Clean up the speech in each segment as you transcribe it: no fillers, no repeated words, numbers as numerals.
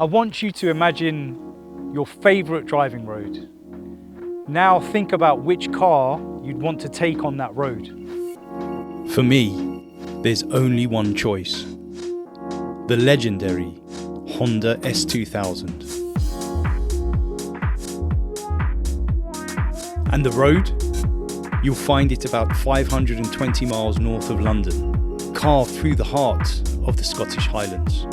I want you to imagine your favorite driving road. Now think about which car you'd want to take on that road. For me, there's only one choice. The legendary Honda S2000. And the road? You'll find it about 520 miles north of London, carved through the heart of the Scottish Highlands.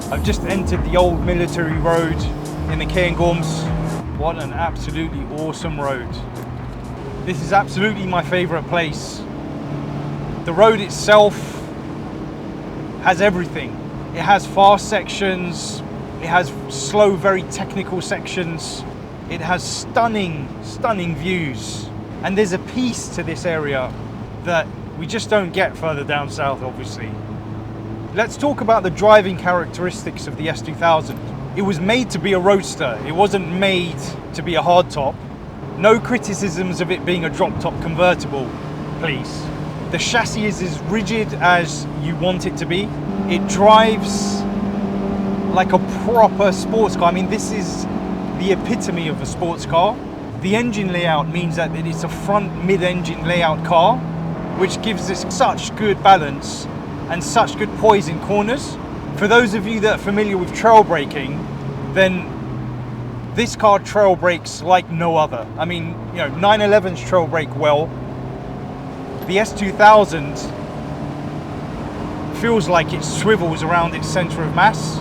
I've just entered the old military road in the Cairngorms. What an absolutely awesome road. This is absolutely my favourite place. The road itself has everything. It has fast sections, it has slow, very technical sections. It has stunning, stunning views. And there's a peace to this area that we just don't get further down south, obviously. Let's talk about the driving characteristics of the S2000. It was made to be a roadster. It wasn't made to be a hardtop. No criticisms of it being a drop-top convertible, please. The chassis is as rigid as you want it to be. It drives like a proper sports car. I mean, this is the epitome of a sports car. The engine layout means that it's a front mid-engine layout car, which gives us such good balance and such good poise in corners. For those of you that are familiar with trail braking, then this car trail brakes like no other. I mean, 911s trail brake well. The S2000 feels like it swivels around its center of mass.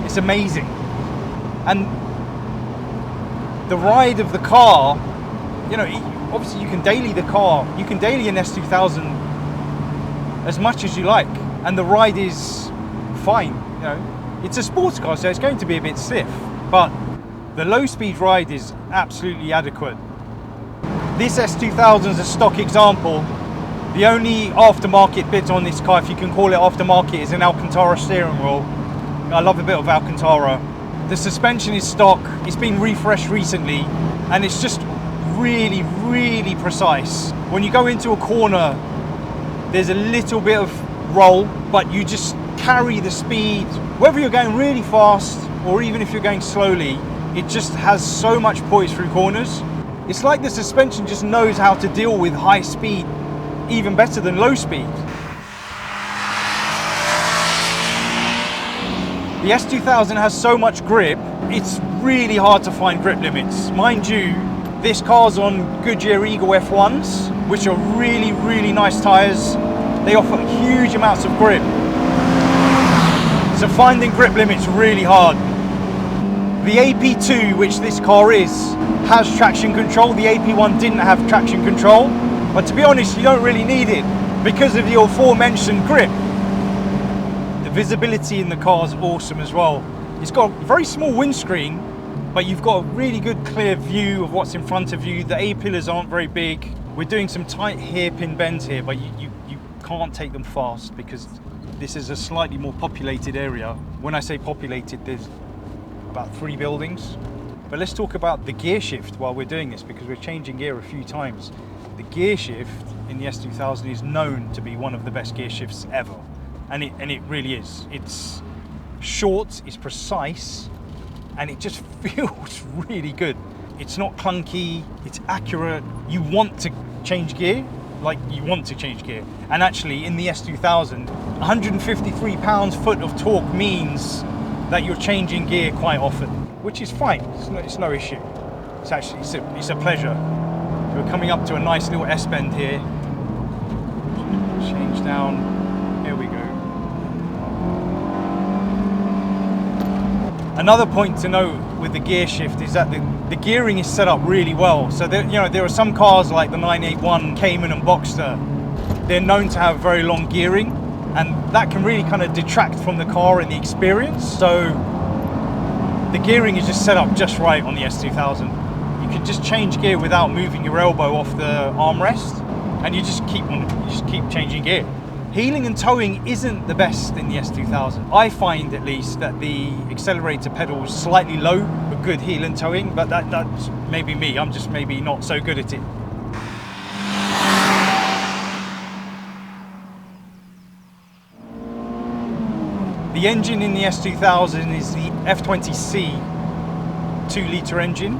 It's amazing. And the ride of the car, obviously you can daily the car, you can daily an S2000 as much as you like, and the ride is fine. It's a sports car, so it's going to be a bit stiff, but the low speed ride is absolutely adequate. This S2000 is a stock example. The only aftermarket bit on this car, if you can call it aftermarket, is an Alcantara steering wheel. I love a bit of Alcantara. The suspension is stock, it's been refreshed recently, and it's just really, really precise. When you go into a corner, there's a little bit of roll, but you just carry the speed. Whether you're going really fast, or even if you're going slowly, it just has so much poise through corners. It's like the suspension just knows how to deal with high speed, even better than low speed. The S2000 has so much grip, it's really hard to find grip limits. Mind you, this car's on Goodyear Eagle F1s, which are really, really nice tyres. They offer huge amounts of grip. So finding grip limits really hard. The AP2, which this car is, has traction control. The AP1 didn't have traction control, but to be honest, you don't really need it because of the aforementioned grip. The visibility in the car is awesome as well. It's got a very small windscreen, but you've got a really good clear view of what's in front of you. The A-pillars aren't very big. We're doing some tight hairpin bends here, but you can't take them fast because this is a slightly more populated area. When I say populated, there's about 3 buildings. But let's talk about the gear shift while we're doing this, because we're changing gear a few times. The gear shift in the S2000 is known to be one of the best gear shifts ever. And it really is. It's short, it's precise, and it just feels really good. It's not clunky, it's accurate. You want to change gear, And actually in the S2000, 153 pounds-foot of torque means that you're changing gear quite often, which is fine, it's no issue. It's a pleasure. We're coming up to a nice little S-bend here. Change down, here we go. Another point to note with the gear shift is that the gearing is set up really well. So there are some cars like the 981 Cayman and Boxster. They're known to have very long gearing, and that can really kind of detract from the car and the experience. So the gearing is just set up just right on the S2000. You can just change gear without moving your elbow off the armrest, and you just keep changing gear. Heeling and towing isn't the best in the S2000. I find at least that the accelerator pedal is slightly low for good heel and towing, but that's maybe me. I'm just maybe not so good at it. The engine in the S2000 is the F20C 2-litre engine,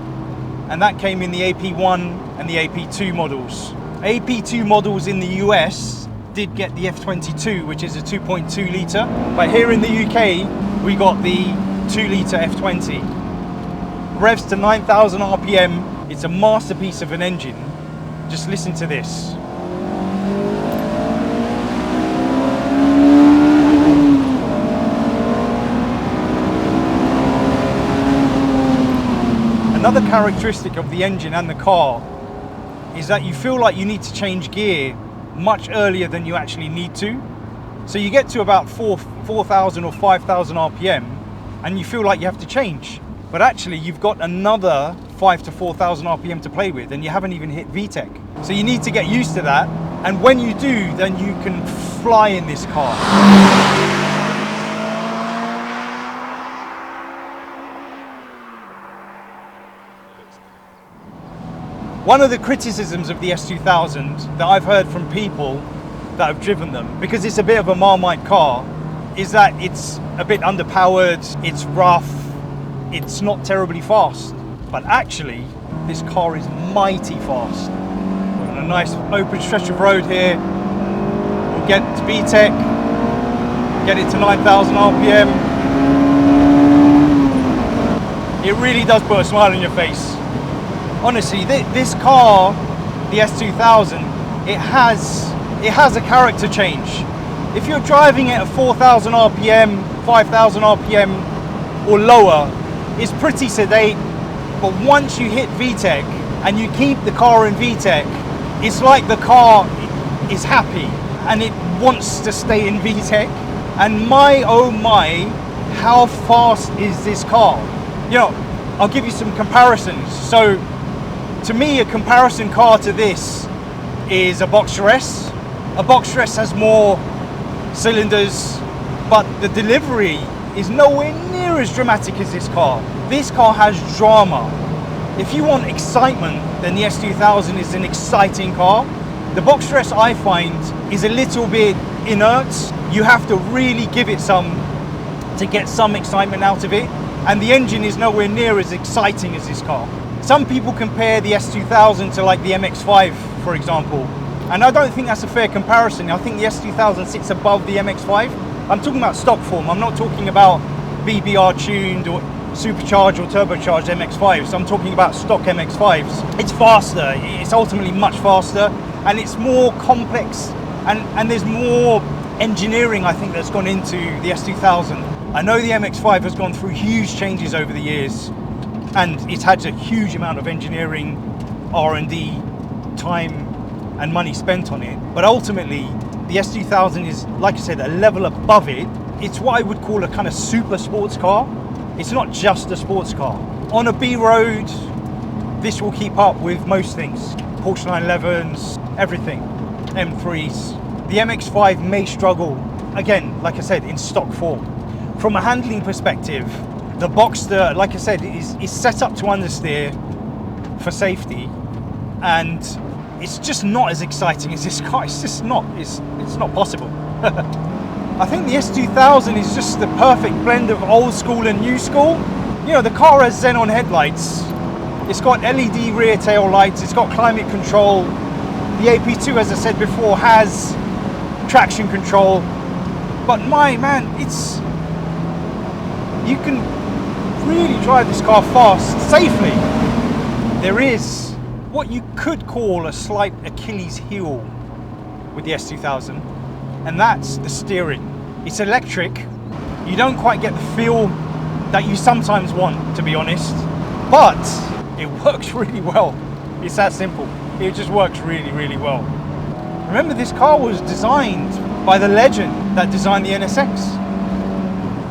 and that came in the AP1 and the AP2 models. AP2 models in the US did get the F22, which is a 2.2 litre, but here in the UK we got the 2 litre F20. Revs to 9,000 RPM. It's a masterpiece of an engine. Just listen to this. Another characteristic of the engine and the car is that you feel like you need to change gear much earlier than you actually need to. So you get to about 4,000 or 5,000 RPM and you feel like you have to change. But actually you've got another 5 to 4,000 RPM to play with and you haven't even hit VTEC. So you need to get used to that. And when you do, then you can fly in this car. One of the criticisms of the S2000 that I've heard from people that have driven them, because it's a bit of a Marmite car, is that it's a bit underpowered, it's rough, it's not terribly fast. But actually, this car is mighty fast. We're on a nice open stretch of road here. We'll get to VTEC, get it to 9,000 RPM. It really does put a smile on your face. Honestly, this car, the S2000, it has a character change. If you're driving it at 4,000 RPM, 5,000 RPM or lower, it's pretty sedate. But once you hit VTEC and you keep the car in VTEC, it's like the car is happy and it wants to stay in VTEC. And my oh my, how fast is this car? You know, I'll give you some comparisons. So, to me, a comparison car to this is a Boxster S. A Boxster S has more cylinders, but the delivery is nowhere near as dramatic as this car. This car has drama. If you want excitement, then the S2000 is an exciting car. The Boxster S, I find, is a little bit inert. You have to really give it some to get some excitement out of it. And the engine is nowhere near as exciting as this car. Some people compare the S2000 to like the MX-5, for example, and I don't think that's a fair comparison. I think the S2000 sits above the MX-5. I'm talking about stock form. I'm not talking about BBR tuned or supercharged or turbocharged MX-5s. I'm talking about stock MX-5s. It's faster. It's ultimately much faster, and it's more complex, and there's more engineering, I think, that's gone into the S2000. I know the MX-5 has gone through huge changes over the years, and it's had a huge amount of engineering, R&D, time and money spent on it. But ultimately, the S2000 is, like I said, a level above it. It's what I would call a kind of super sports car. It's not just a sports car. On a B road, this will keep up with most things. Porsche 911s, everything, M3s. The MX-5 may struggle, again, like I said, in stock form. From a handling perspective, the Boxster, like I said, is set up to understeer for safety, and it's just not as exciting as this car. It's just not. It's not possible. I think the S2000 is just the perfect blend of old school and new school. You know, the car has xenon headlights. It's got LED rear tail lights. It's got climate control. The AP2, as I said before, has traction control. But my man, you can really drive this car fast, safely. There is what you could call a slight Achilles heel with the S2000, and that's the steering. It's electric. You don't quite get the feel that you sometimes want, to be honest, but it works really well. It's that simple. It just works really, really well. Remember, this car was designed by the legend that designed the NSX.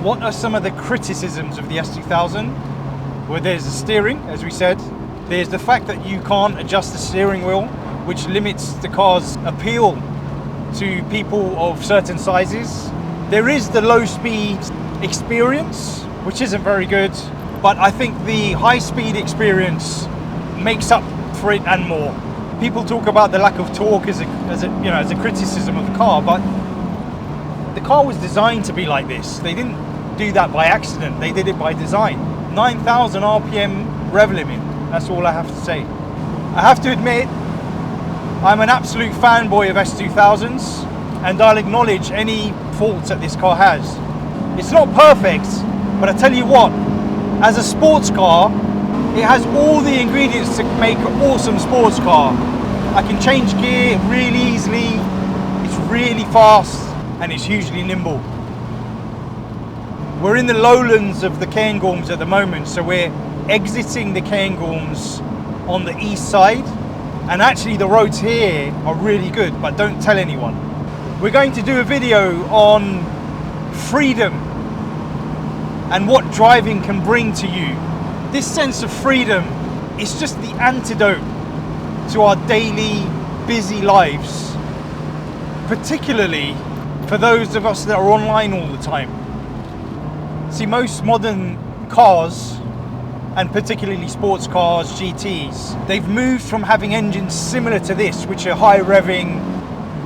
What are some of the criticisms of the S2000? Well, there's the steering, as we said. There's the fact that you can't adjust the steering wheel, which limits the car's appeal to people of certain sizes. There is the low speed experience, which isn't very good, but I think the high speed experience makes up for it and more. People talk about the lack of torque as a criticism of the car, but The car was designed to be like this. They didn't do that by accident. They did it by design. 9,000 RPM rev limit. That's all I have to say. I have to admit, I'm an absolute fanboy of S2000s, and I'll acknowledge any faults that this car has. It's not perfect, but I tell you what, as a sports car, it has all the ingredients to make an awesome sports car. I can change gear really easily, it's really fast, and it's hugely nimble. We're in the lowlands of the Cairngorms at the moment, so we're exiting the Cairngorms on the east side, and actually the roads here are really good, but don't tell anyone. We're going to do a video on freedom and what driving can bring to you. This sense of freedom is just the antidote to our daily busy lives, particularly for those of us that are online all the time. See, most modern cars, and particularly sports cars, GTs, they've moved from having engines similar to this, which are high revving,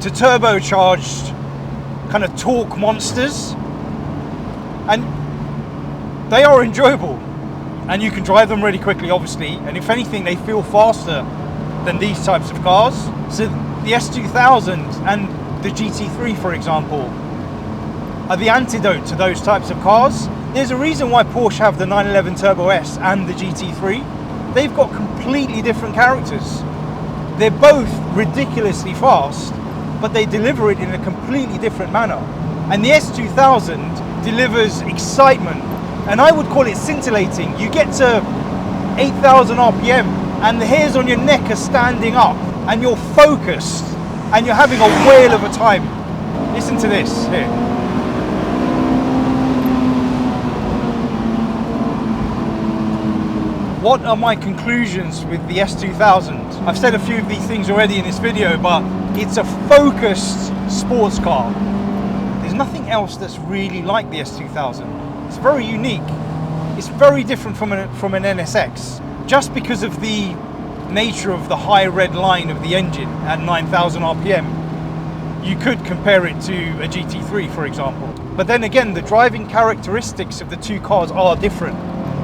to turbocharged kind of torque monsters, and they are enjoyable, and you can drive them really quickly, obviously, and if anything, they feel faster than these types of cars. So the S2000 and the GT3, for example, are the antidote to those types of cars. There's a reason why Porsche have the 911 Turbo S and the GT3. They've got completely different characters. They're both ridiculously fast, but they deliver it in a completely different manner. And the S2000 delivers excitement, and I would call it scintillating. You get to 8,000 RPM and the hairs on your neck are standing up, and you're focused, and you're having a whale of a time. Listen to this here. What are my conclusions with the S2000? I've said a few of these things already in this video, but it's a focused sports car. There's nothing else that's really like the S2000. It's very unique. It's very different from an NSX, just because of the nature of the high red line of the engine at 9,000 RPM. You could compare it to a GT3, for example. But then again, the driving characteristics of the two cars are different.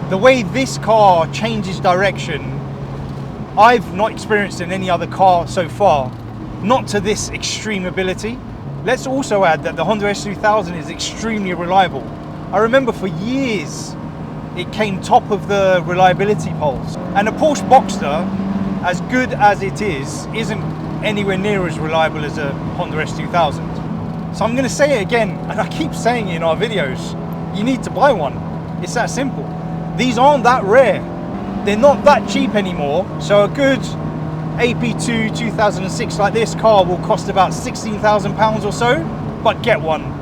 The way this car changes direction, I've not experienced in any other car so far, not to this extreme ability. Let's also add that the Honda S2000 is extremely reliable. I remember for years, it came top of the reliability polls. And a Porsche Boxster, as good as it is, isn't anywhere near as reliable as a Honda S2000. So I'm gonna say it again, and I keep saying it in our videos, you need to buy one. It's that simple. These aren't that rare. They're not that cheap anymore. So a good AP2 2006 like this car will cost about £16,000 or so, but get one.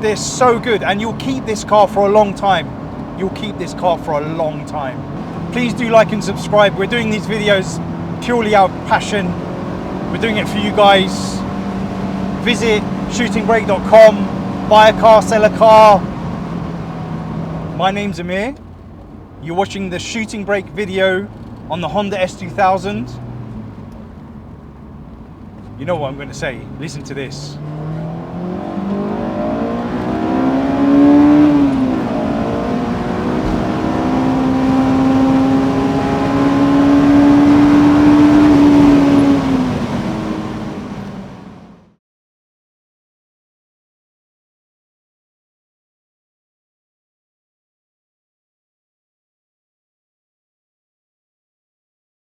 They're so good, and you'll keep this car for a long time. You'll keep this car for a long time. Please do like and subscribe. We're doing these videos purely out of passion. We're doing it for you guys. Visit shootingbrake.com, buy a car, sell a car. My name's Amir. You're watching the Shooting Brake video on the Honda S2000. You know what I'm going to say. Listen to this.